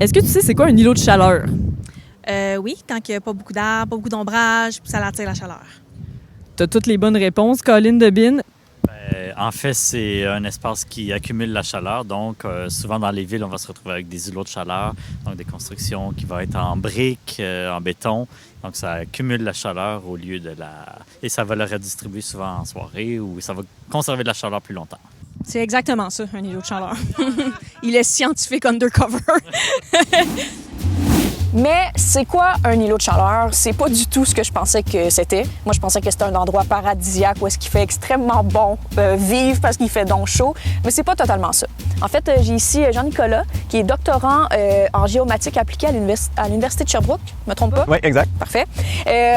Est-ce que tu sais c'est quoi un îlot de chaleur? Oui, quand il n'y a pas beaucoup d'arbres, pas beaucoup d'ombrage, puis ça attire la chaleur. Tu as toutes les bonnes réponses, Colin Debine. En fait, c'est un espace qui accumule la chaleur. Donc, souvent dans les villes, on va se retrouver avec des îlots de chaleur, donc des constructions qui vont être en briques, en béton. Donc, ça accumule la chaleur au lieu de la... Et ça va le redistribuer souvent en soirée ou ça va conserver de la chaleur plus longtemps. C'est exactement ça, un îlot de chaleur. Il est scientifique undercover. Mais c'est quoi un îlot de chaleur? C'est pas du tout ce que je pensais que c'était. Moi, je pensais que c'était un endroit paradisiaque où est-ce qu'il fait extrêmement bon vivre parce qu'il fait donc chaud. Mais c'est pas totalement ça. En fait, j'ai ici Jean-Nicolas, qui est doctorant en géomatique appliquée à l'Université de Sherbrooke. Je me trompe pas? Oui, exact. Parfait.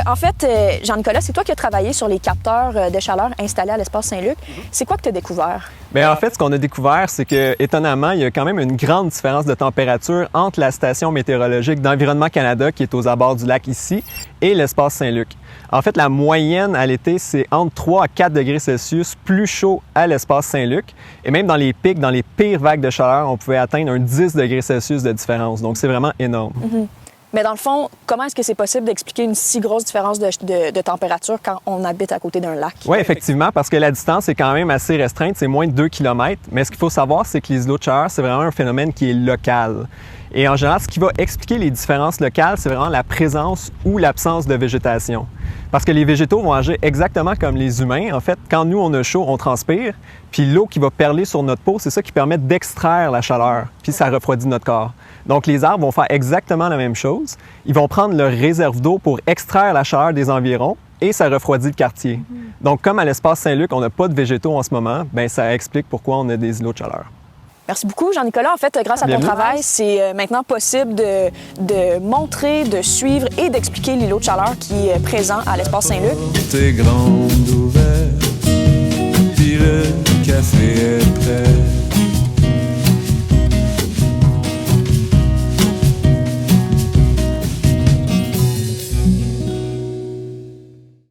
En fait, Jean-Nicolas, c'est toi qui as travaillé sur les capteurs de chaleur installés à l'espace Saint-Luc. C'est quoi que tu as découvert? Bien, en fait, ce qu'on a découvert, c'est que, étonnamment, il y a quand même une grande différence de température entre la station météorologique d'Environnement Canada, qui est aux abords du lac ici, et l'espace Saint-Luc. En fait, la moyenne à l'été, c'est entre 3 à 4 degrés Celsius plus chaud à l'espace Saint-Luc. Et même dans les pics, dans les pires vagues de chaleur, on pouvait atteindre un 10 degrés Celsius de différence. Donc, c'est vraiment énorme. Mm-hmm. Mais dans le fond, comment est-ce que c'est possible d'expliquer une si grosse différence de température quand on habite à côté d'un lac? Oui, effectivement, parce que la distance est quand même assez restreinte, c'est moins de 2 km. Mais ce qu'il faut savoir, c'est que les îlots de chaleur, c'est vraiment un phénomène qui est local. Et en général, ce qui va expliquer les différences locales, c'est vraiment la présence ou l'absence de végétation. Parce que les végétaux vont agir exactement comme les humains. En fait, quand nous, on a chaud, on transpire, puis l'eau qui va perler sur notre peau, c'est ça qui permet d'extraire la chaleur, puis ça refroidit notre corps. Donc, les arbres vont faire exactement la même chose. Ils vont prendre leur réserve d'eau pour extraire la chaleur des environs et ça refroidit le quartier. Donc, comme à l'espace Saint-Luc, on n'a pas de végétaux en ce moment, bien, ça explique pourquoi on a des îlots de chaleur. Merci beaucoup, Jean-Nicolas. En fait, grâce à ton travail, c'est maintenant possible de montrer, de suivre et d'expliquer l'îlot de chaleur qui est présent à l'espace Saint-Luc.